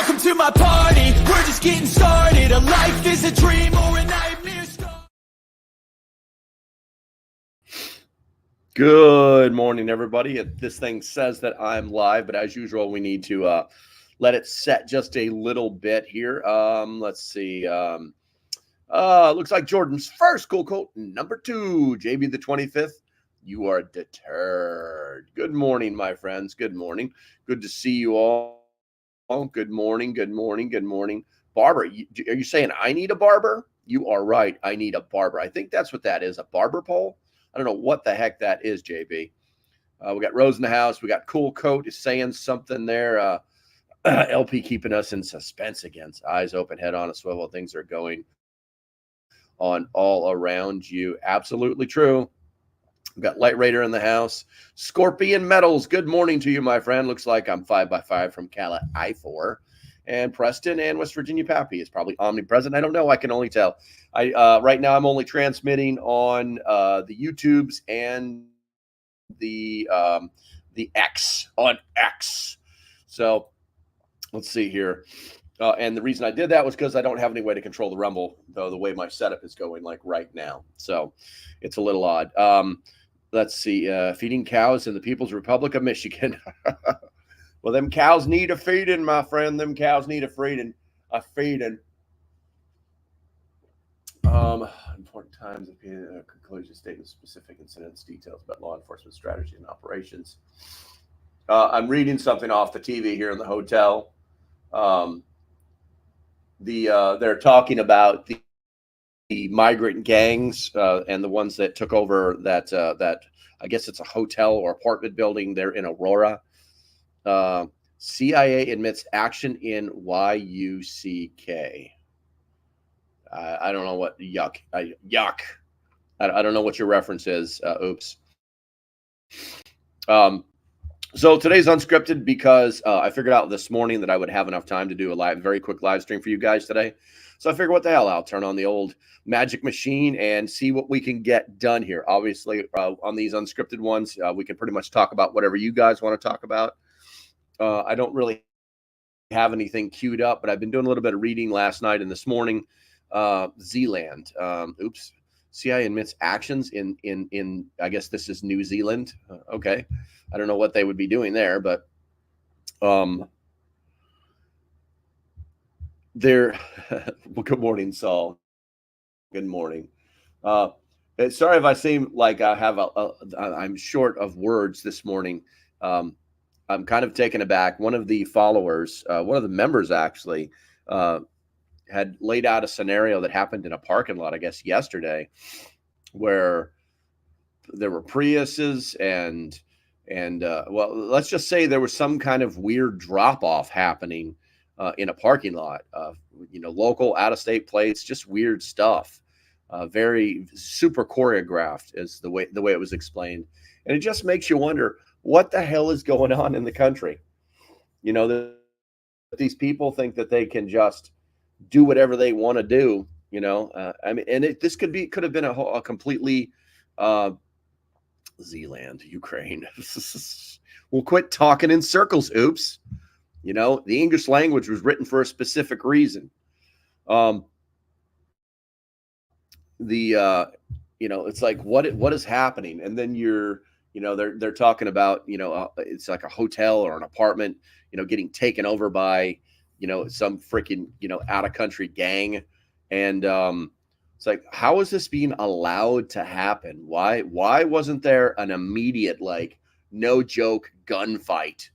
Welcome to my party, we're just getting started. A life is a dream or a nightmare star. Good morning, everybody. This thing says that I'm live, but as usual, we need to let it set just a little bit here. Let's see. Looks like Jordan's first cool quote, number 2, JB the 25th. You are deterred. Good morning, my friends. Good morning. Good to see you all. Good morning. Good morning. Good morning. Barber, are you saying I need a barber? You are right. I need a barber. I think that's what that is, a barber pole. I don't know what the heck that is, JB. We got Rose in the house. We got Cool Coat is saying something there. LP keeping us in suspense again. Eyes open, head on a swivel. Things are going on all around you. Absolutely true. We've got Light Raider in the house. Scorpion Metals, good morning to you, my friend. Looks like I'm 5x5 from Cala I4. And Preston and West Virginia Pappy is probably omnipresent. I don't know. I can only tell. Right now I'm only transmitting on the YouTubes and the X on X. So let's see here. And the reason I did that was because I don't have any way to control the Rumble, though, the way my setup is going like right now. So it's a little odd. Let's see. Feeding cows in the People's Republic of Michigan. Well, them cows need a feeding, my friend. Them cows need a feeding. Important times of conclusion statements, specific incidents, details about law enforcement strategy and operations. I'm reading something off the TV here in the hotel. They're talking about the migrant gangs and the ones that took over that I guess it's a hotel or apartment building there in Aurora. CIA admits action in YUCK. I don't know what yuck. Yuck. I don't know what your reference is. Oops. So today's unscripted because I figured out this morning that I would have enough time to do a very quick live stream for you guys today. So I figured, what the hell, I'll turn on the old magic machine and see what we can get done here. Obviously, on these unscripted ones, we can pretty much talk about whatever you guys want to talk about. I don't really have anything queued up, but I've been doing a little bit of reading last night and this morning. Zealand. CIA admits actions in I guess this is New Zealand. Okay. I don't know what they would be doing there, but they're well, good morning, Saul. Good morning. Sorry if I seem like I have I'm short of words this morning. I'm kind of taken aback. One of the followers, one of the members actually, had laid out a scenario that happened in a parking lot, I guess yesterday, where there were Priuses and well, let's just say there was some kind of weird drop off happening in a parking lot. Local out of state plates, just weird stuff. Very super choreographed is the way it was explained, and it just makes you wonder what the hell is going on in the country. These people think that they can just do whatever they want to do, I mean, and this could have been a completely Zealand, Ukraine. We'll quit talking in circles. Oops. The English language was written for a specific reason. It's like what is happening, and then they're talking about it's like a hotel or an apartment getting taken over by some freaking out of country gang, and it's like, how is this being allowed to happen? Why wasn't there an immediate, like, no joke gunfight?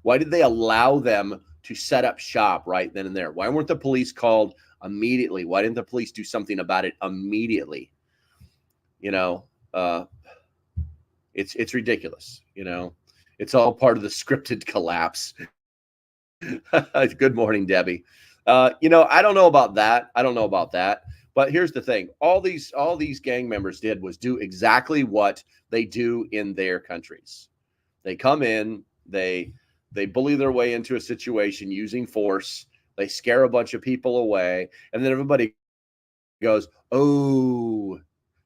Why did they allow them to set up shop right then and there? Why weren't the police called immediately? Why didn't the police do something about it immediately? It's ridiculous. It's all part of the scripted collapse. Good morning, Debbie. I don't know about that. But here's the thing. All these gang members did was do exactly what they do in their countries. They come in, they bully their way into a situation using force. They scare a bunch of people away, and then everybody goes, "Oh,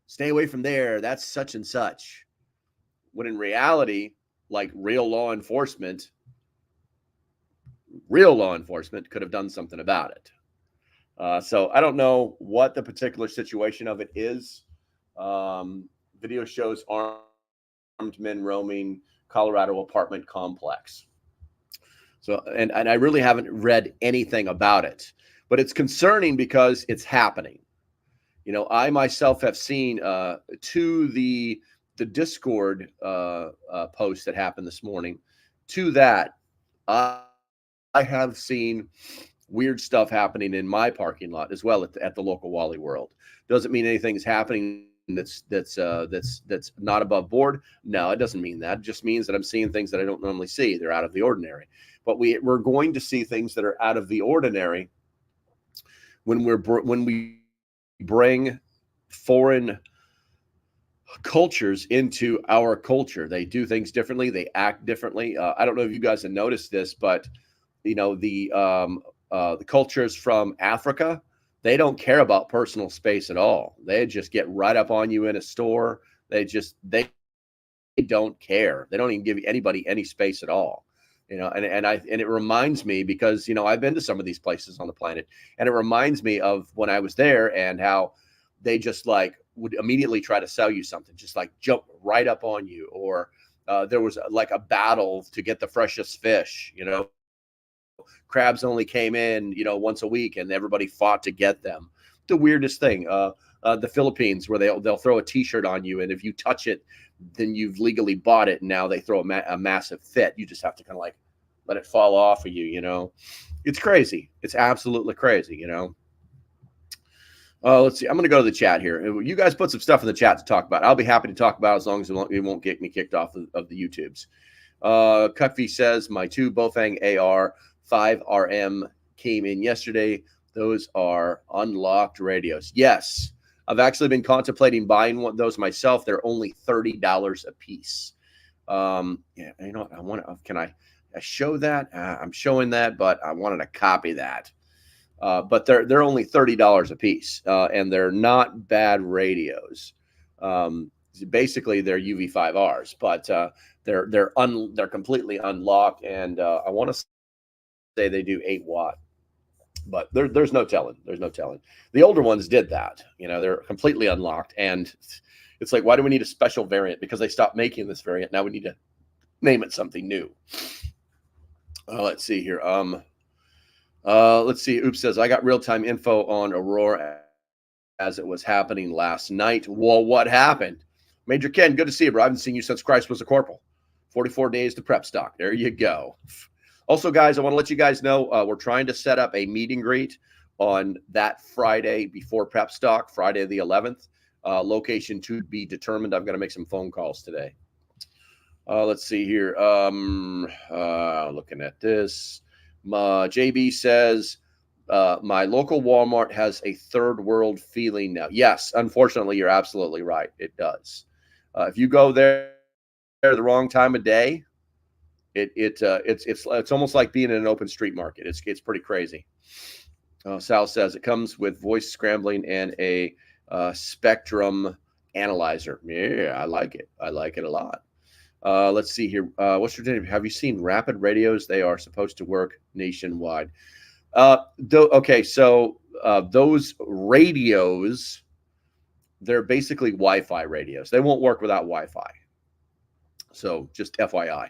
stay away from there. That's such and such." When in reality, like real law enforcement, real law enforcement could have done something about it. So I don't know what the particular situation of it is. Video shows armed men roaming Colorado apartment complex. So, and I really haven't read anything about it, but it's concerning because it's happening. You know, I myself have seen to the Discord post that happened this morning. To that, I have seen weird stuff happening in my parking lot as well at the local Wally World. Doesn't mean anything is happening that's not above board. No, it doesn't mean that. It just means that I'm seeing things that I don't normally see. They're out of the ordinary. But we're going to see things that are out of the ordinary when we bring foreign cultures into our culture. They do things differently. They act differently. I don't know if you guys have noticed this, but you know the cultures from Africa, they don't care about personal space at all. They just get right up on you in a store. They don't care. They don't even give anybody any space at all. You know, and it reminds me because, you know, I've been to some of these places on the planet, and it reminds me of when I was there and how they just like would immediately try to sell you something, just like jump right up on you. Or there was like a battle to get the freshest fish, you know, crabs only came in, you know, once a week and everybody fought to get them. The weirdest thing, the Philippines, where they'll throw a t-shirt on you, and if you touch it, then you've legally bought it. And now they throw a massive fit. You just have to kind of like let it fall off of you, you know. It's crazy. It's absolutely crazy, you know. Let's see. I'm going to go to the chat here. You guys put some stuff in the chat to talk about. I'll be happy to talk about it as long as it won't get me kicked off of the YouTubes. Cutfee says, my 2 Bofang AR 5RM came in yesterday. Those are unlocked radios. Yes. I've actually been contemplating buying one of those myself. They're only $30 a piece. Yeah, you know what? Can I show that? I'm showing that, but I wanted to copy that. But they're only $30 a piece, and they're not bad radios. Basically, they're UV5Rs, but they're completely unlocked, and I want to say they do 8 watt. But there's no telling. There's no telling. The older ones did that. You know, they're completely unlocked. And it's like, why do we need a special variant? Because they stopped making this variant. Now we need to name it something new. Let's see here. Let's see. Oops says, I got real-time info on Aurora as it was happening last night. Well, what happened? Major Ken, good to see you, bro. I haven't seen you since Christ was a corporal. 44 days to prep stock. There you go. Also, guys, I want to let you guys know we're trying to set up a meet and greet on that Friday before prep stock, Friday the 11th. Location to be determined. I've got to make some phone calls today. Let's see here. Looking at this. JB says, my local Walmart has a third world feeling now. Yes, unfortunately, you're absolutely right. It does. If you go there the wrong time of day, it's almost like being in an open street market. It's pretty crazy. Sal says it comes with voice scrambling and a spectrum analyzer. Yeah, I like it. I like it a lot. Let's see here. What's your name? Have you seen rapid radios? They are supposed to work nationwide. Okay, so those radios, they're basically Wi-Fi radios. They won't work without Wi-Fi. So just FYI.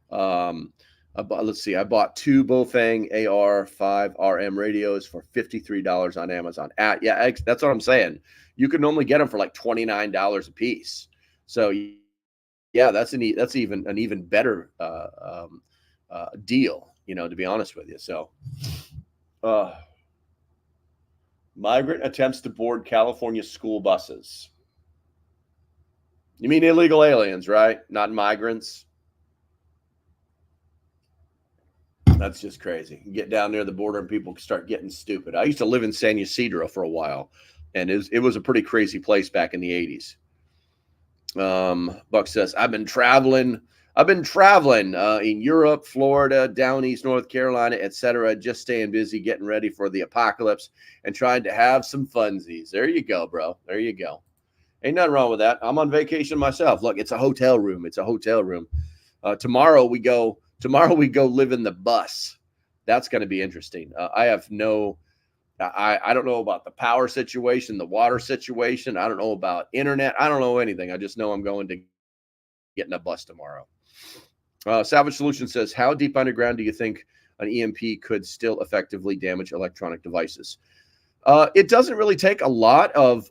Let's see. I bought 2 Bofang AR5RM radios for $53 on Amazon. Yeah, that's what I'm saying. You can normally get them for like $29 a piece. So yeah, that's an even better deal, you know, to be honest with you. So migrant attempts to board California school buses. You mean illegal aliens, right? Not migrants. That's just crazy. You get down near the border and people start getting stupid. I used to live in San Ysidro for a while, and it was a pretty crazy place back in the 80s. Buck says, I've been traveling in Europe, Florida, down east North Carolina, etc. Just staying busy, getting ready for the apocalypse and trying to have some funsies. There you go, bro. There you go. Ain't nothing wrong with that. I'm on vacation myself. Look, it's a hotel room. It's a hotel room. Tomorrow we go live in the bus. That's going to be interesting. I don't know about the power situation, the water situation. I don't know about internet. I don't know anything. I just know I'm going to get in a bus tomorrow. Savage Solution says, how deep underground do you think an EMP could still effectively damage electronic devices? It doesn't really take a lot of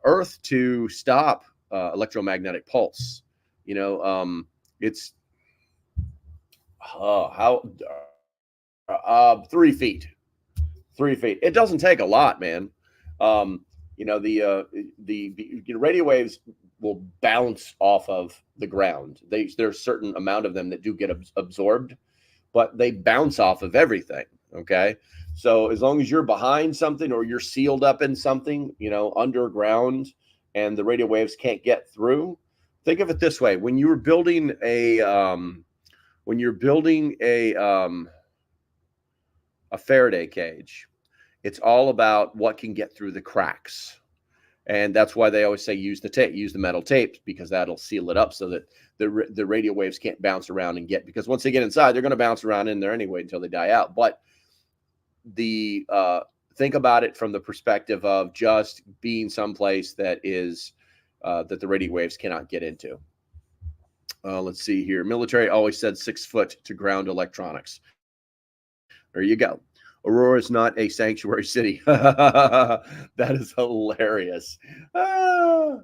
Earth to stop electromagnetic pulse. It's 3 feet. 3 feet. It doesn't take a lot, man. The radio waves will bounce off of the ground. There's a certain amount of them that do get absorbed, but they bounce off of everything. Okay. So as long as you're behind something or you're sealed up in something, underground, and the radio waves can't get through, think of it this way: when you're building a Faraday cage, it's all about what can get through the cracks. And that's why they always say use the metal tape, because that'll seal it up so that the radio waves can't bounce around and get, because once they get inside, they're going to bounce around in there anyway until they die out. But think about it from the perspective of just being someplace that is that the radio waves cannot get into. Let's see here. Military always said 6 foot to ground electronics. There you go. Aurora is not a sanctuary city. That is hilarious. It's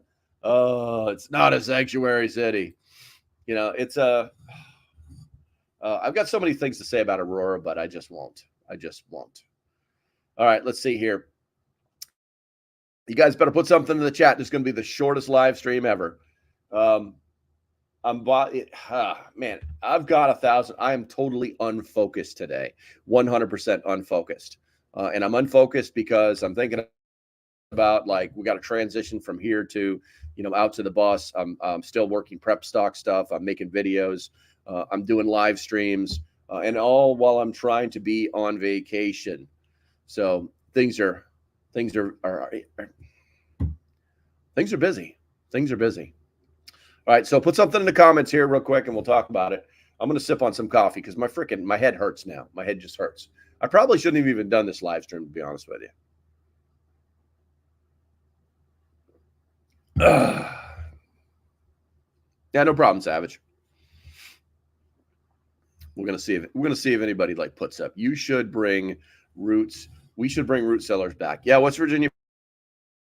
not a sanctuary city. It's I've got so many things to say about Aurora, but I just won't. All right, let's see here. You guys better put something in the chat. This is going to be the shortest live stream ever. Man, I've got 1,000. I am totally unfocused today, 100% unfocused. And I'm unfocused because I'm thinking about, we got to transition from here to, out to the bus. I'm still working prep stock stuff. I'm making videos. I'm doing live streams, and all while I'm trying to be on vacation. So things are busy. Things are busy. All right, so put something in the comments here real quick, and we'll talk about it. I'm going to sip on some coffee because my head hurts now. My head just hurts. I probably shouldn't have even done this live stream, to be honest with you. Yeah, no problem, Savage. We're gonna see if anybody puts up. You should bring roots. We should bring root cellars back. Yeah, West Virginia,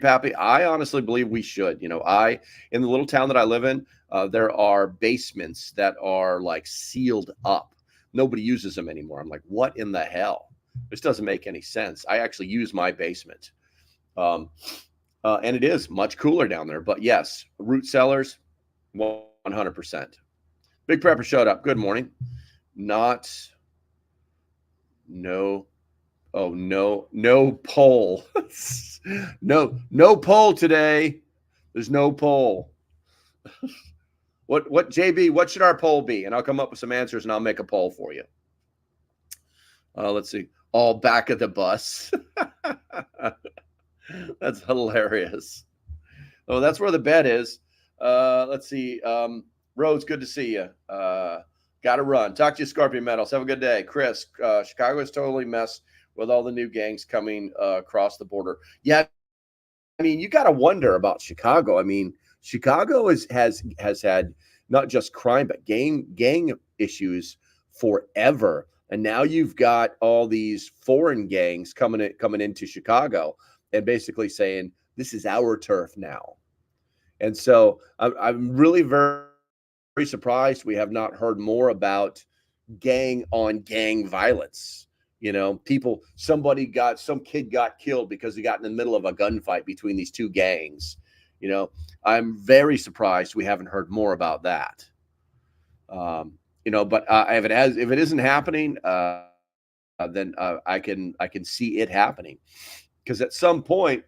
Pappy. I honestly believe we should. In the little town that I live in, there are basements that are sealed up. Nobody uses them anymore. I'm like, what in the hell? This doesn't make any sense. I actually use my basement, and it is much cooler down there. But yes, root cellars, 100%. Big Prepper showed up. Good morning. No poll. no poll today. There's no poll. What JB, what should our poll be? And I'll come up with some answers and I'll make a poll for you. Let's see. All back of the bus. That's hilarious. Oh, that's where the bed is. Let's see. Rose, good to see you. Got to run. Talk to you, Scorpion Metals. Have a good day. Chris, Chicago is totally messed with all the new gangs coming across the border. Yeah, you got to wonder about Chicago. Chicago has had not just crime, but gang issues forever. And now you've got all these foreign gangs coming into Chicago and basically saying, this is our turf now. And so I'm really very surprised we have not heard more about gang on gang violence. Some kid got killed because he got in the middle of a gunfight between these two gangs. I'm very surprised we haven't heard more about that. But if it isn't happening, then I can see it happening, because at some point,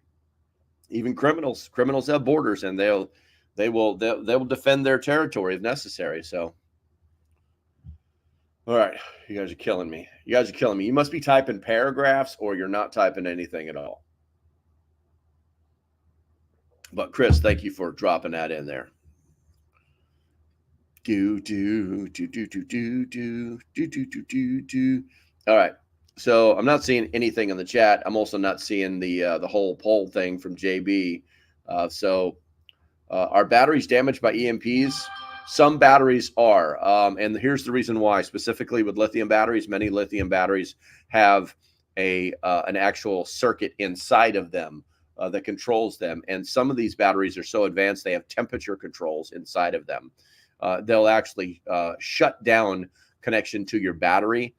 even criminals have borders, and they will defend their territory if necessary. So, all right, you guys are killing me. You must be typing paragraphs, or you're not typing anything at all. But Chris, thank you for dropping that in there. Do. All right. So I'm not seeing anything in the chat. I'm also not seeing the whole poll thing from JB. Are batteries damaged by EMPs? Some batteries are, and here's the reason why. Specifically with lithium batteries, many lithium batteries have an actual circuit inside of them that controls them. And some of these batteries are so advanced they have temperature controls inside of them. They'll actually shut down connection to your battery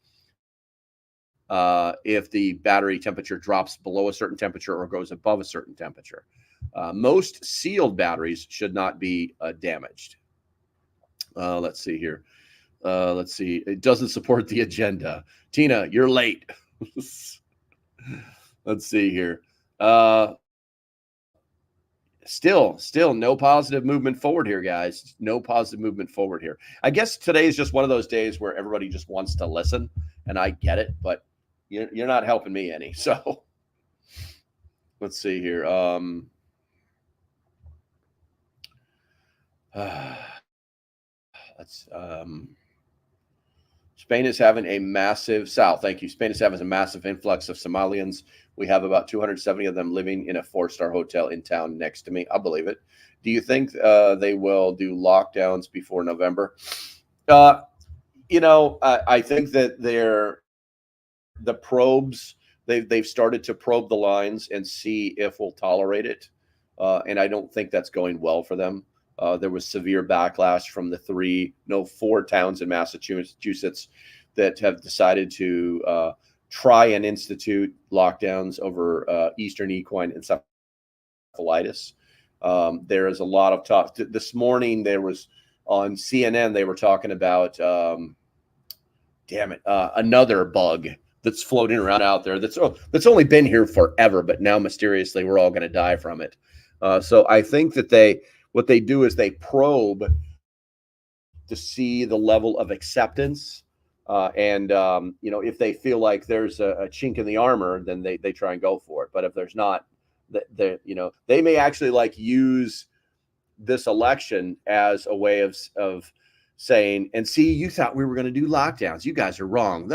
if the battery temperature drops below a certain temperature or goes above a certain temperature. Most sealed batteries should not be damaged. Let's see here. Let's see. It doesn't support the agenda. Tina, you're late. Let's see here. Still no positive movement forward here, guys. No positive movement forward here. I guess today is just one of those days where everybody just wants to listen, and I get it, but you're not helping me any. So let's see here. Spain is having a massive Thank you. Spain is having a massive influx of Somalians. We have about 270 of them living in a 4-star hotel in town next to me. I'll believe it. Do you think they will do lockdowns before November? I think that the probes, they've started to probe the lines and see if we'll tolerate it. And I don't think that's going well for them. There was severe backlash from the 4 towns in Massachusetts that have decided to try and institute lockdowns over Eastern equine encephalitis. There is a lot of talk. This morning, there was on CNN, they were talking about, another bug that's floating around out there that's only been here forever, but now mysteriously we're all going to die from it. So I think that what they do is they probe to see the level of acceptance. If they feel like there's a chink in the armor, then they try and go for it. But if there's not, they may actually use this election as a way of saying, and see, you thought we were going to do lockdowns. You guys are wrong.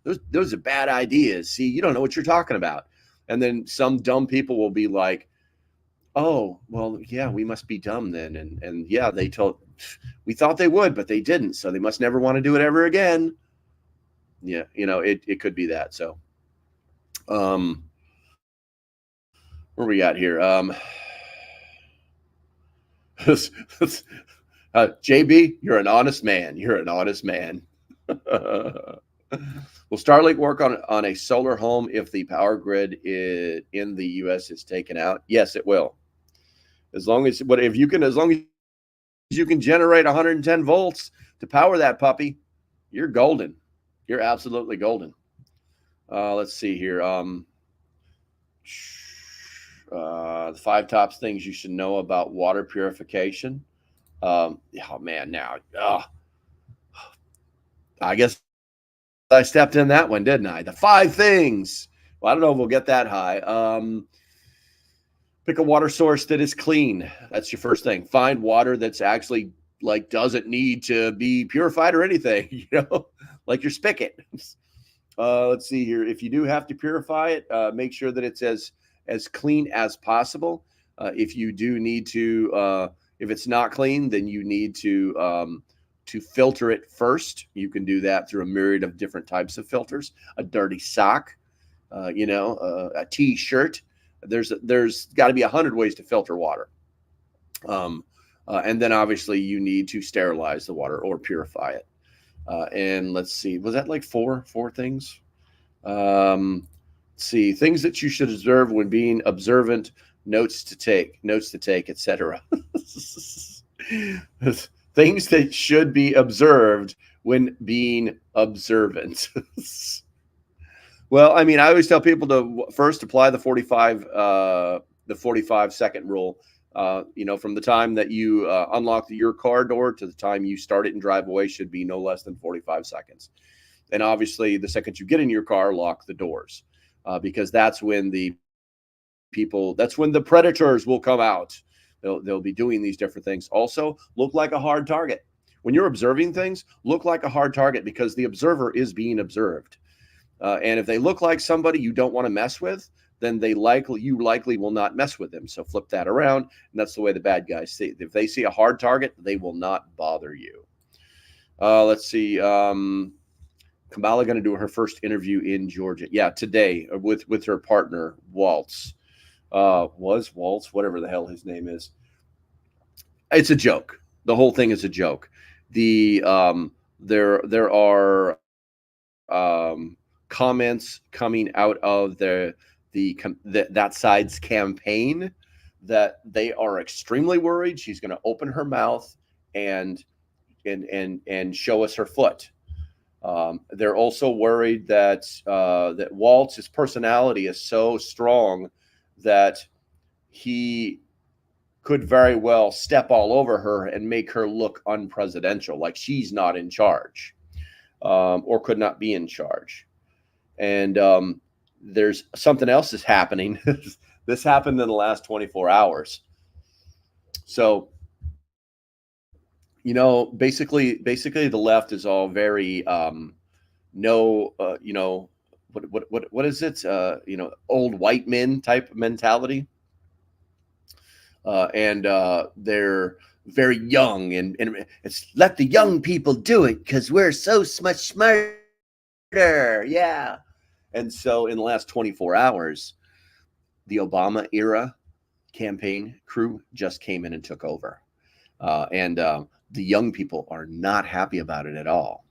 Those are bad ideas. See, you don't know what you're talking about. And then some dumb people will be like, oh, well, yeah, we must be dumb then. And yeah, we thought they would, but they didn't. So they must never want to do it ever again. Yeah. It could be that. So, where we at here? JB, you're an honest man. You're an honest man. Will Starlink work on a solar home if the power grid in the U.S. is taken out? Yes, it will. As long as you can generate 110 volts to power that puppy, you're golden. You're absolutely golden. Let's see here. The 5 top things you should know about water purification. Oh man, now, I guess I stepped in that one, didn't I? The 5 things. Well, I don't know if we'll get that high. Pick a water source that is clean. That's your first thing. Find water that's actually doesn't need to be purified or anything, like your spigot. Let's see here. If you do have to purify it, make sure that it's as clean as possible. If you do need to, if it's not clean, then you need to filter it first. You can do that through a myriad of different types of filters. A dirty sock, a t-shirt. There's got to be 100 ways to filter water. And then obviously you need to sterilize the water or purify it. And let's see, was that like four things? Let's see, things that you should observe when being observant, notes to take, etc. Things that should be observed when being observant. Well, I mean, I always tell people to first apply the 45-second rule. From the time that you unlock your car door to the time you start it and drive away should be no less than 45 seconds. And obviously, the second you get in your car, lock the doors, because that's when the predators will come out. They'll be doing these different things. Also, look like a hard target. when you're observing things, look like a hard target because the observer is being observed. And if they look like somebody you don't want to mess with, then you likely will not mess with them. So flip that around, and that's the way the bad guys see. If they see a hard target, they will not bother you. Let's see. Kamala going to do her first interview in Georgia. Yeah, today with her partner Waltz. Was Waltz, whatever the hell his name is. It's a joke. The whole thing is a joke. There are comments coming out of that side's campaign that they are extremely worried she's going to open her mouth and show us her foot. They're also worried that Waltz's personality is so strong that he could very well step all over her and make her look unpresidential, like she's not in charge, or could not be in charge. And there's something else is happening. This happened in the last 24 hours. So, basically the left is all very what is it? Old white men type mentality. And they're very young, and it's let the young people do it because we're so much smarter. Yeah. And so in the last 24 hours, the Obama era campaign crew just came in and took over. And the young people are not happy about it at all.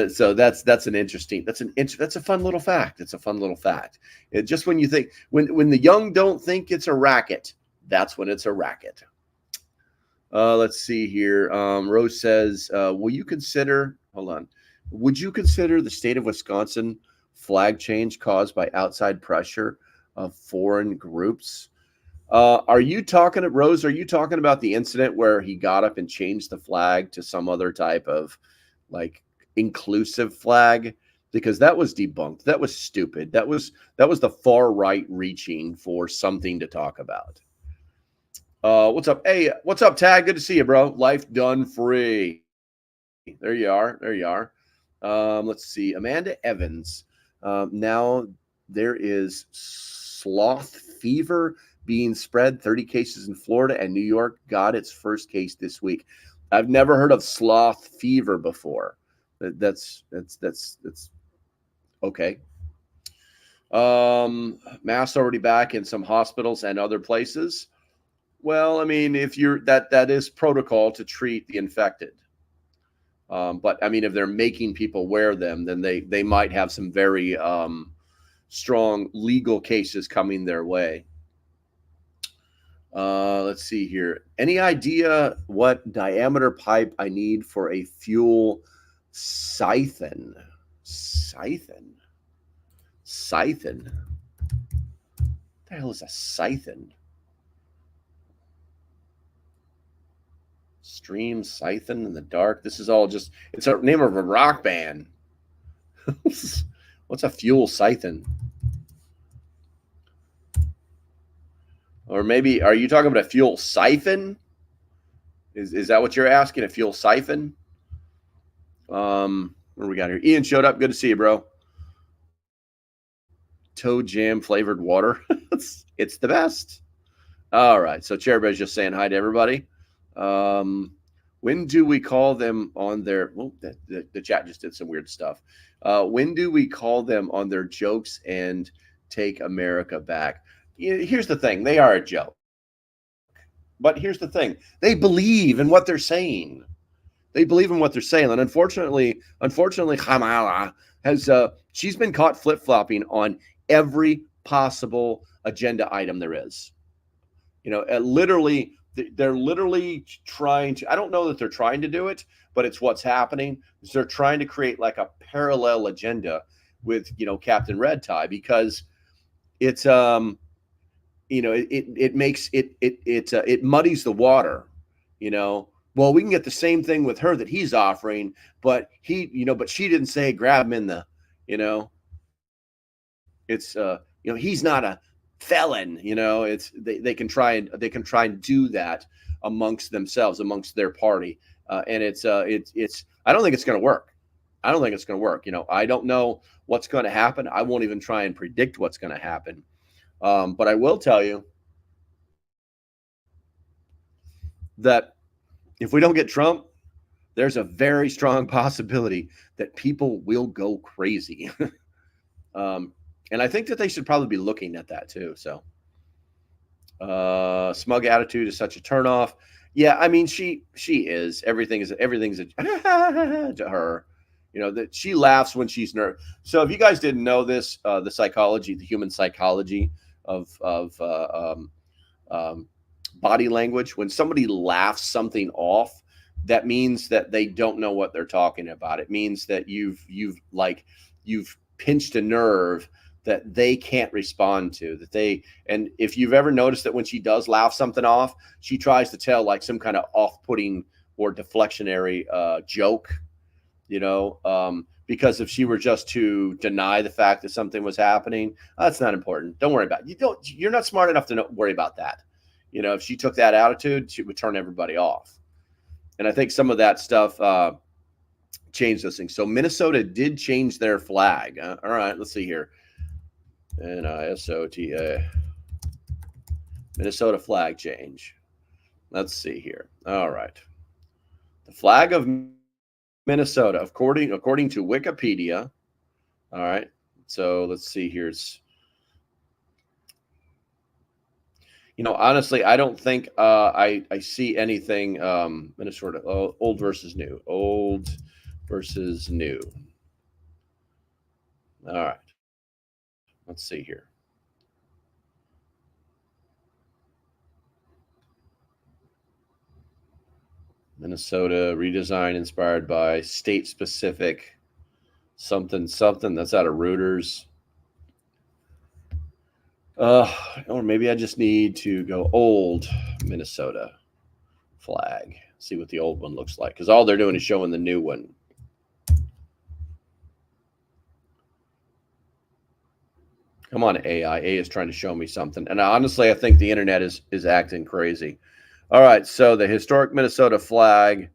So that's a fun little fact. It's a fun little fact. Just when you think when the young don't think it's a racket, that's when it's a racket. Let's see here. Rose says, would you consider the state of Wisconsin flag change caused by outside pressure of foreign groups? Are you talking about the incident where he got up and changed the flag to some other type of like inclusive flag? Because that was debunked. That was stupid. That was the far right reaching for something to talk about. What's up? Hey, what's up, Tag? Good to see you, bro. Life done free. There you are. Let's see. Amanda Evans. Now there is sloth fever being spread. 30 cases in Florida, and New York got its first case this week. I've never heard of sloth fever before. That's okay. Masks already back in some hospitals and other places. Well, I mean, if you're that is protocol to treat the infected. But I mean, if they're making people wear them, then they might have some very strong legal cases coming their way. Let's see here. Any idea what diameter pipe I need for a fuel siphon? Siphon. What the hell is a siphon? Stream siphon in the dark. This is all just, it's a name of a rock band. What's a fuel siphon? Or maybe, are you talking about a fuel siphon? Is that what you're asking? A fuel siphon? What do we got here? Ian showed up. Good to see you, bro. Toe jam flavored water. It's the best. All right. So Chairbear's just saying hi to everybody. When do we call them on their, well, the chat just did some weird stuff. When do we call them on their jokes and take America back? Here's the thing. They are a joke. But here's the thing. They believe in what they're saying. And unfortunately, Kamala has, she's been caught flip-flopping on every possible agenda item there is. They're literally trying to, I don't know that they're trying to do it, but it's what's happening. They're trying to create like a parallel agenda with, Captain Red Tie, because it's, it makes it muddies the water, Well, we can get the same thing with her that he's offering, but but she didn't say grab him in the, it's, he's not a felon, it's they can try and do that. amongst themselves, amongst their party, and it's I don't think it's going to work. I don't think it's going to work. I don't know what's going to happen. I won't even try and predict what's going to happen. But I will tell you that if we don't get Trump, there's a very strong possibility that people will go crazy. And I think that they should probably be looking at that too. So, smug attitude is such a turnoff. Yeah, I mean, she is. Everything's to her. That she laughs when she's nervous. So if you guys didn't know this, the human psychology of body language, when somebody laughs something off, that means that they don't know what they're talking about. It means that you've pinched a nerve that they can't respond to, and if you've ever noticed that when she does laugh something off, she tries to tell like some kind of off-putting or deflectionary joke, because if she were just to deny the fact that something was happening, that's not important. Don't worry about it. You're not smart enough to worry about that. If she took that attitude, she would turn everybody off. And I think some of that stuff changed those things. So Minnesota did change their flag. All right, let's see here. NISOTA. Minnesota flag change. Let's see here. All right. The flag of Minnesota, according to Wikipedia. All right. So let's see here. Honestly, I don't think I see anything Minnesota old versus new. Old versus new. All right. Let's see here. Minnesota redesign inspired by state-specific something. That's out of Reuters. Or maybe I just need to go old Minnesota flag. See what the old one looks like, because all they're doing is showing the new one. Come on, AI. A is trying to show me something. And honestly, I think the internet is acting crazy. All right, so the historic Minnesota flag.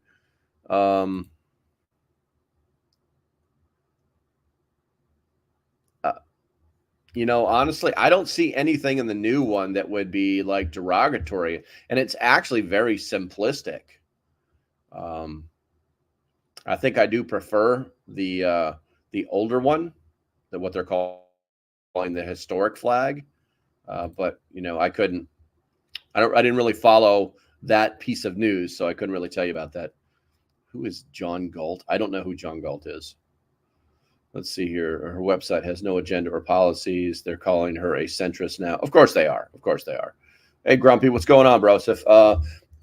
Honestly, I don't see anything in the new one that would be like derogatory, and it's actually very simplistic. I think I do prefer the older one, what they're calling the historic flag. But I didn't really follow that piece of news, so I couldn't really tell you about that. Who is John Galt? I don't know who John Galt is. Let's see here. Her website has no agenda or policies. They're calling her a centrist now. Of course they are. Hey, Grumpy, what's going on, bro? So,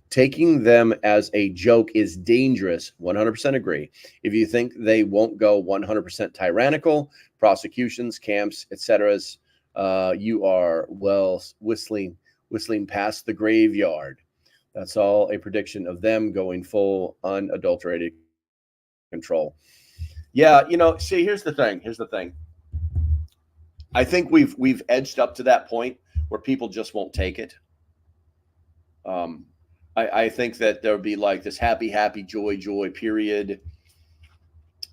taking them as a joke is dangerous. 100% agree. If you think they won't go 100% tyrannical, prosecutions, camps, etc., you are whistling past the graveyard. That's all a prediction of them going full unadulterated control. Yeah, see, here's the thing. I think we've edged up to that point where people just won't take it. I think that there'll be like this happy, joy period.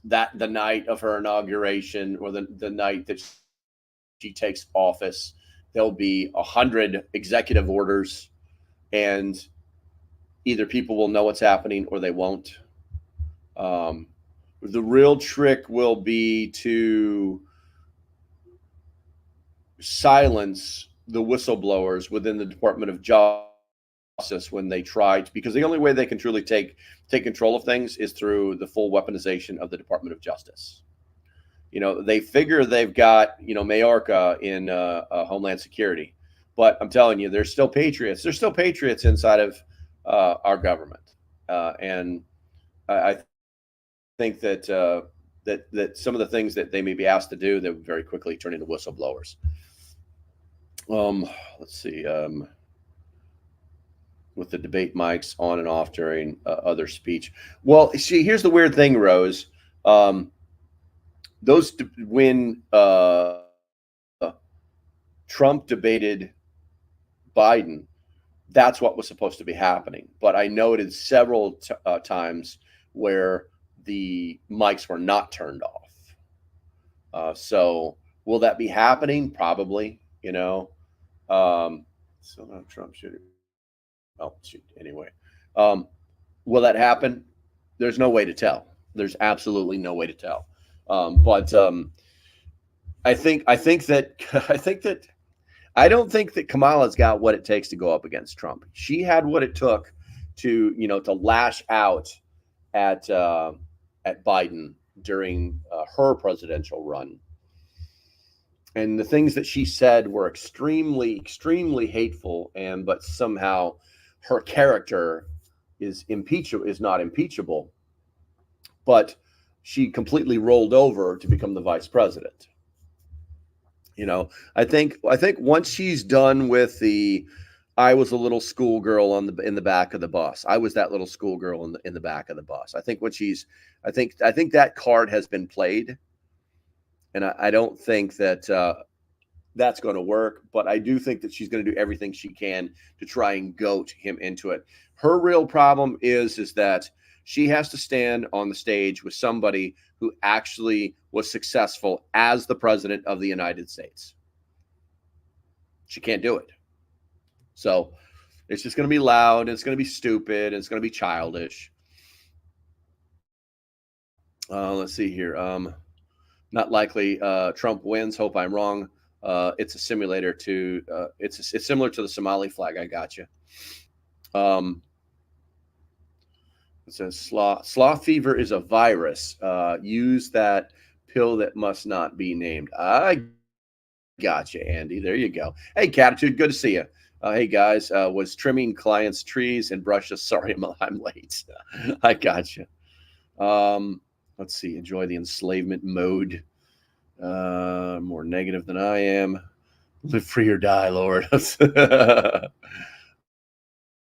That the night of her inauguration, or the night that she takes office, there'll be 100 executive orders, and either people will know what's happening or they won't. The real trick will be to silence the whistleblowers within the Department of Justice when they try to, because the only way they can truly take control of things is through the full weaponization of the Department of Justice. They figure they've got, Mayorkas in Homeland Security, but I'm telling you, there's still patriots. There's still patriots inside of our government, and I think that that some of the things that they may be asked to do, they would very quickly turn into whistleblowers. Let's see. With the debate mics on and off during other speech. Well, see, here's the weird thing, Rose. When Trump debated Biden, that's what was supposed to be happening. But I noted several times where the mics were not turned off. So will that be happening? Probably, you know. So not Trump shooting. Oh, shoot. Anyway, will that happen? There's no way to tell. There's absolutely no way to tell. But I think that I don't think that Kamala's got what it takes to go up against Trump. She had what it took to, to lash out at Biden during her presidential run. And the things that she said were extremely, extremely hateful, but somehow her character is not impeachable. But she completely rolled over to become the vice president. I think once she's done with I was a little schoolgirl in the back of the bus. I was that little schoolgirl in the back of the bus. I think I think that card has been played, and I don't think that that's going to work. But I do think that she's going to do everything she can to try and goat him into it. Her real problem is that she has to stand on the stage with somebody who actually was successful as the president of the United States. She can't do it. So it's just going to be loud, and it's going to be stupid, and it's going to be childish. Let's see here. Not likely Trump wins. Hope I'm wrong. It's a simulator to it's similar to the Somali flag. I got you. It says sloth fever is a virus. Use that pill that must not be named. I gotcha, Andy. There you go. Hey, Catitude, good to see you. Hey guys, was trimming clients' trees and brushes. Sorry, I'm late. I gotcha. Let's see. Enjoy the enslavement mode. More negative than I am. Live free or die, Lord.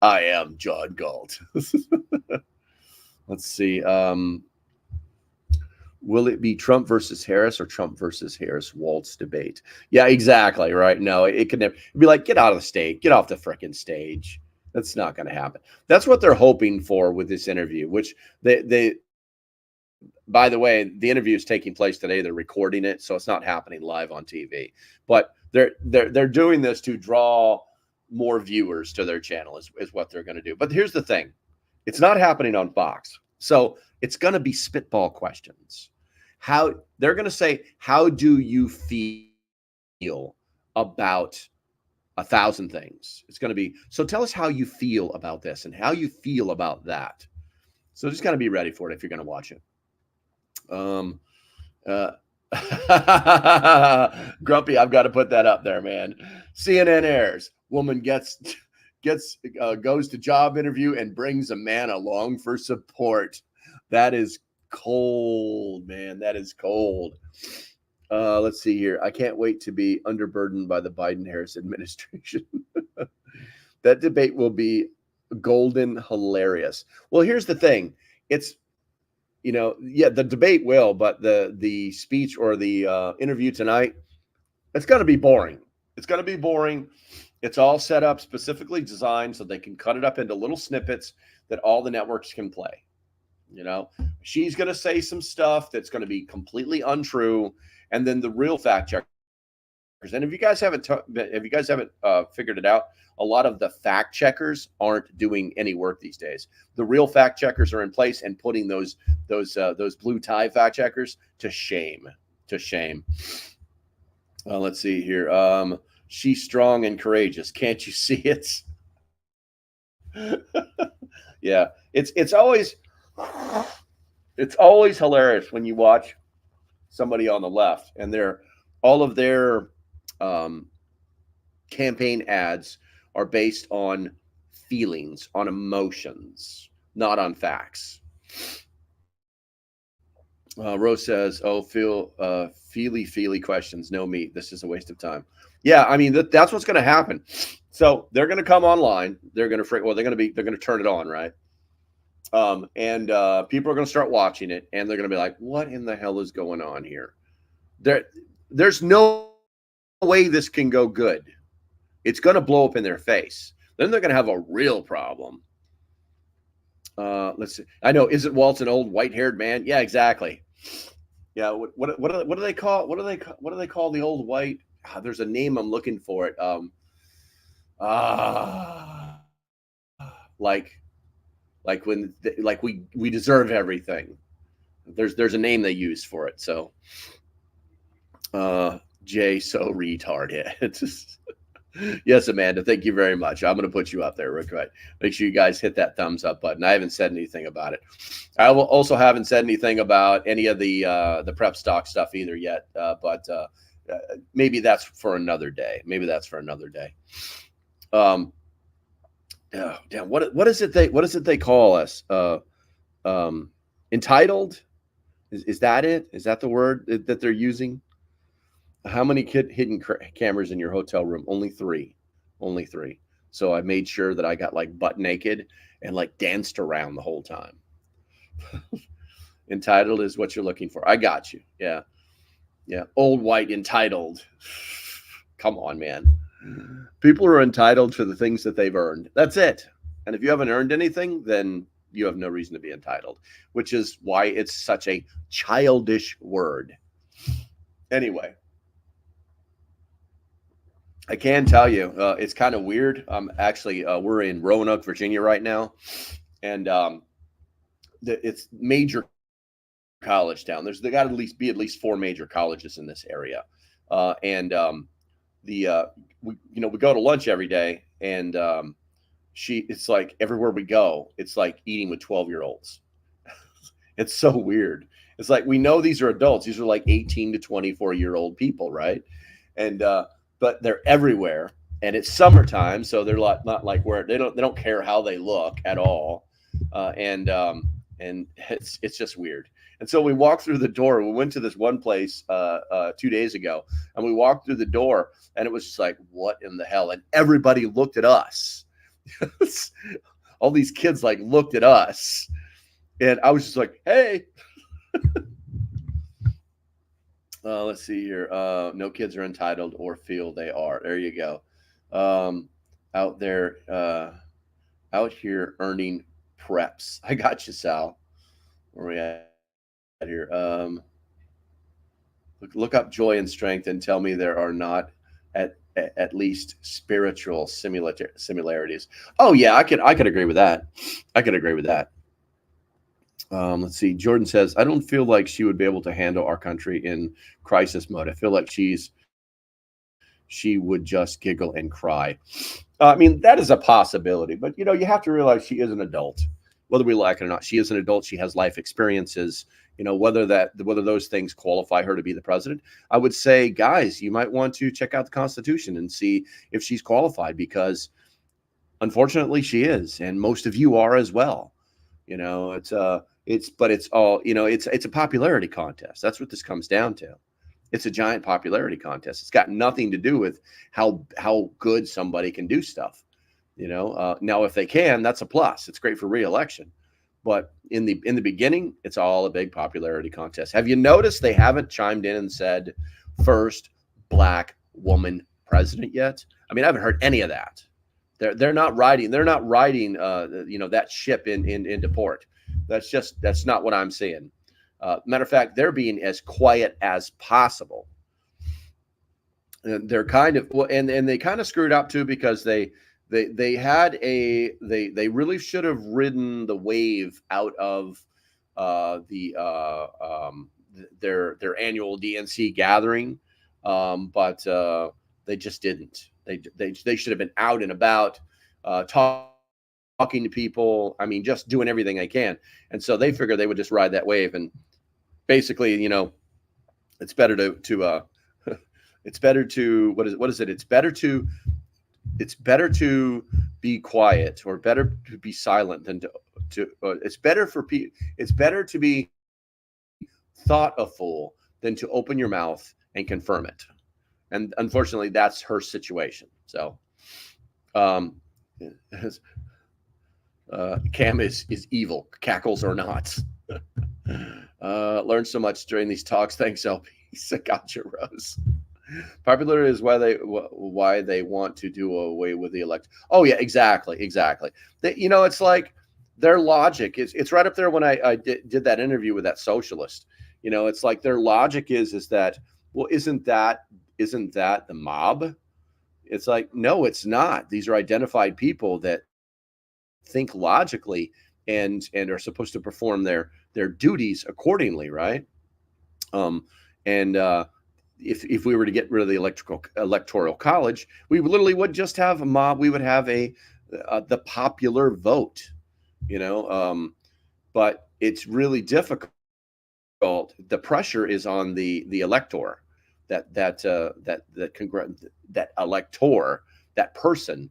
I am John Galt. Let's see. Will it be Trump versus Harris or Trump versus Harris Waltz debate? Yeah, exactly. Right. No, it could never be like, get out of the stage, get off the frickin' stage. That's not going to happen. That's what they're hoping for with this interview, which they by the way, the interview is taking place today. They're recording it, so it's not happening live on TV. But they're doing this to draw more viewers to their channel is what they're going to do. But here's the thing. It's not happening on Fox. So it's going to be spitball questions. How they're going to say, how do you feel about 1,000 things? It's going to be, so tell us how you feel about this and how you feel about that. So just got to be ready for it if you're going to watch it. Grumpy, I've got to put that up there, man. CNN airs. Woman goes to job interview and brings a man along for support. That is cold, man. That is cold. Let's see here. I can't wait to be underburdened by the Biden-Harris administration. That debate will be golden hilarious. Well, here's the thing. It's, the debate will, but the speech or the interview tonight, it's going to be boring. It's going to be boring. It's all set up, specifically designed so they can cut it up into little snippets that all the networks can play. She's going to say some stuff that's going to be completely untrue, and then the real fact checkers. And if you guys haven't figured it out, a lot of the fact checkers aren't doing any work these days. The real fact checkers are in place and putting those blue tie fact checkers to shame. Let's see here. She's strong and courageous. Can't you see it? Yeah, it's always hilarious when you watch somebody on the left and all of their campaign ads are based on feelings, on emotions, not on facts. Rose says, "Oh, feely questions, no meat. This is a waste of time." Yeah, I mean that's what's going to happen. So they're going to come online. They're going to turn it on, right? And people are going to start watching it, and they're going to be like, "What in the hell is going on here?" There's no way this can go good. It's going to blow up in their face. then they're going to have a real problem. Let's see. I know. Isn't Walt an old white-haired man? Yeah, exactly. Yeah. What do they call? What do they call the old white? There's a name I'm looking for it. Like when like we deserve everything. There's a name they use for it. So, Jay, so retard. Yeah, it's just. Yes, Amanda, thank you very much. I'm going to put you up there real quick. Make sure you guys hit that thumbs up button. I haven't said anything about it. I will also haven't said anything about any of the prep stock stuff either yet. But maybe that's for another day. Maybe that's for another day. Oh, damn. What is it they call us? Entitled? Is that it? Is that the word that they're using? How many hidden cameras in your hotel room? Only 3. Only 3. So I made sure that I got like butt naked and like danced around the whole time. Entitled is what you're looking for. I got you. Yeah. Yeah. Old white entitled. Come on, man. People are entitled to the things that they've earned. That's it. And if you haven't earned anything, then you have no reason to be entitled, which is why it's such a childish word. Anyway. I can tell you, it's kind of weird. Actually, we're in Roanoke, Virginia right now, and it's major college town. There got to be at least 4 major colleges in this area, and we go to lunch every day, and it's like everywhere we go, it's like eating with 12-year-olds. It's so weird. It's like we know these are adults. These are like 18 to 24-year-old people, right? And but they're everywhere, and it's summertime, so they're not like where they don't care how they look at all, and it's just weird. And so we walked through the door. We went to this one place 2 days ago, and we walked through the door, and it was just like, what in the hell? And everybody looked at us. All these kids like looked at us, and I was just like, hey. Let's see here. No kids are entitled or feel they are. There you go. Out here earning preps. I got you, Sal. Where are we at here? Look up joy and strength and tell me there are not at least spiritual similarities. Oh yeah, I could agree with that. I could agree with that. Let's see. Jordan says, I don't feel like she would be able to handle our country in crisis mode. I feel like she would just giggle and cry. I mean, that is a possibility, but you have to realize she is an adult, whether we like it or not. She is an adult. She has life experiences. Whether those things qualify her to be the president. I would say, guys, you might want to check out the Constitution and see if she's qualified, because unfortunately she is, and most of you are as well. It's all, it's a popularity contest. That's what this comes down to. It's a giant popularity contest. It's got nothing to do with how good somebody can do stuff. Now if they can, that's a plus. It's great for re-election. But in the beginning, it's all a big popularity contest. Have you noticed they haven't chimed in and said first Black woman president yet? I mean, I haven't heard any of that. They're not riding that ship into port. That's not what I'm seeing. Matter of fact, they're being as quiet as possible. They're kind of and they kind of screwed up too, because they really should have ridden the wave out of their annual DNC gathering, but they just didn't. They should have been out and about, talking to people. I mean, just doing everything they can. And so they figured they would just ride that wave. And basically, it's better to it's better to what is it? It's better to be quiet, or better to be silent than it's better to be thought a fool than to open your mouth and confirm it. And unfortunately, that's her situation. So, Cam is evil. Cackles or not. Learned so much during these talks. Thanks, LP. I got you, Rose. Popularity is why they want to do away with the elect. Oh yeah, exactly. It's like their logic is it's right up there when I did that interview with that socialist. It's like their logic is that, well, isn't that the mob? It's like, no, it's not. These are identified people that think logically and are supposed to perform their duties accordingly, right? And if we were to get rid of the electoral college, we literally would just have a mob. We would have the popular vote, but it's really difficult. The pressure is on the elector, that elector, that person,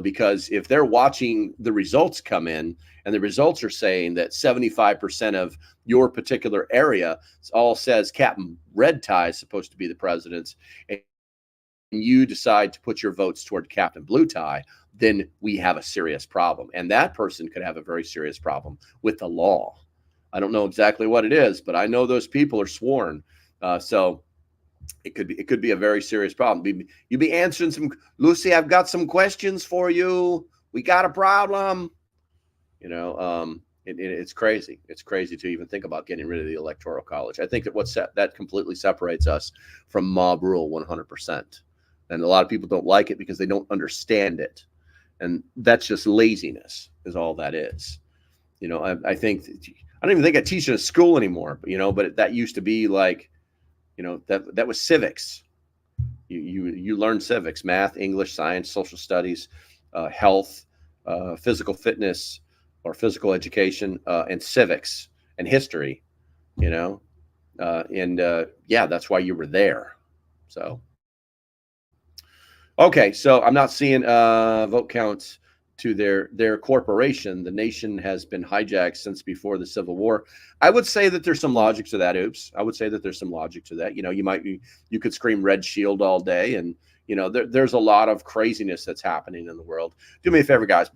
because if they're watching the results come in and the results are saying that 75% of your particular area all says Captain Red Tie is supposed to be the president, and you decide to put your votes toward Captain Blue Tie, then we have a serious problem. And that person could have a very serious problem with the law. I don't know exactly what it is, but I know those people are sworn. So it could be a very serious problem. You'd be answering some, Lucy, I've got some questions for you. We got a problem. It's crazy. It's crazy to even think about getting rid of the electoral college. I think that that completely separates us from mob rule 100%. And a lot of people don't like it because they don't understand it. And that's just laziness is all that is. I think I don't even think I teach in a school anymore, but that used to be like, that was civics. You learn civics, math, English, science, social studies, health, physical fitness or physical education, and civics and history, yeah, that's why you were there. So, okay. So I'm not seeing vote counts to their corporation. The nation has been hijacked since before the Civil War. I would say that there's some logic to that. Oops. I would say that there's some logic to that. You could scream Red Shield all day, and there's a lot of craziness that's happening in the world. Do me a favor, guys,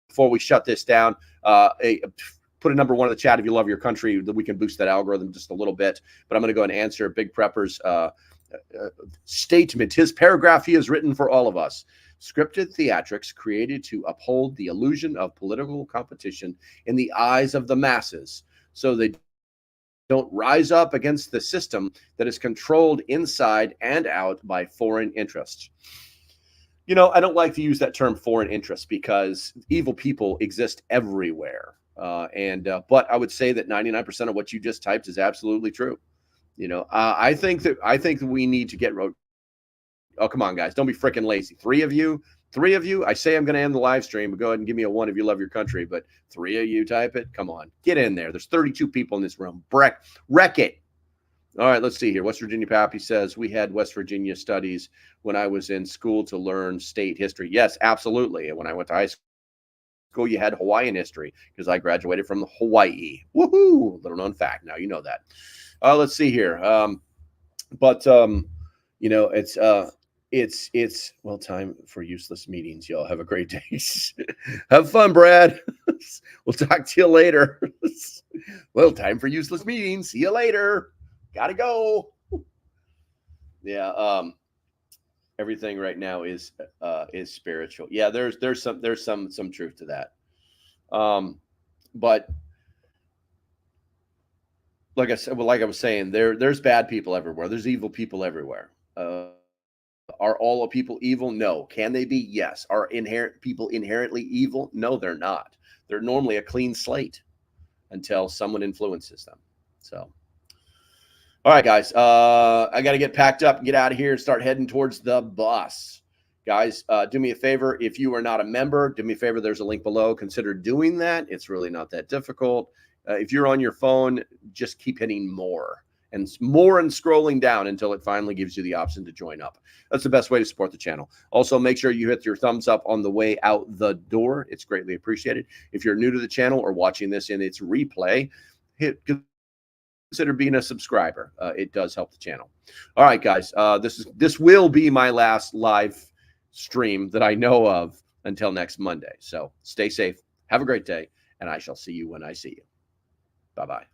before we shut this down. Put a number 1 in the chat if you love your country, that we can boost that algorithm just a little bit. But I'm going to go and answer Big Prepper's statement. His paragraph he has written for all of us. Scripted theatrics created to uphold the illusion of political competition in the eyes of the masses, so they don't rise up against the system that is controlled inside and out by foreign interests. I don't like to use that term foreign interests because evil people exist everywhere. But I would say that 99% of what you just typed is absolutely true. I think that we need to get Oh, come on, guys. Don't be freaking lazy. Three of you. I say I'm going to end the live stream, but go ahead and give me a 1 if you love your country. But 3 of you type it. Come on. Get in there. There's 32 people in this room. Wreck it. All right, let's see here. West Virginia Pappy says, we had West Virginia studies when I was in school to learn state history. Yes, absolutely. And when I went to high school, you had Hawaiian history because I graduated from Hawaii. Woohoo! Little known fact. Now you know that. Let's see here. It's time for useless meetings. Y'all have a great day. Have fun, Brad. We'll talk to you later. Well, time for useless meetings. See you later. Gotta go. Yeah. Everything right now is spiritual. Yeah. There's some truth to that. But like I was saying, there's bad people everywhere. There's evil people everywhere. Are all people evil? No. Can they be? Yes. Are people inherently evil? No, they're not. They're normally a clean slate until someone influences them. So, all right, guys. I got to get packed up, get out of here, and start heading towards the bus. Guys, do me a favor. If you are not a member, do me a favor. There's a link below. Consider doing that. It's really not that difficult. If you're on your phone, just keep hitting more and scrolling down until it finally gives you the option to join up. That's the best way to support the channel. Also, make sure you hit your thumbs up on the way out the door. It's greatly appreciated. If you're new to the channel or watching this in its replay, consider being a subscriber. It does help the channel. All right, guys. This will be my last live stream that I know of until next Monday. So stay safe. Have a great day, and I shall see you when I see you. Bye-bye.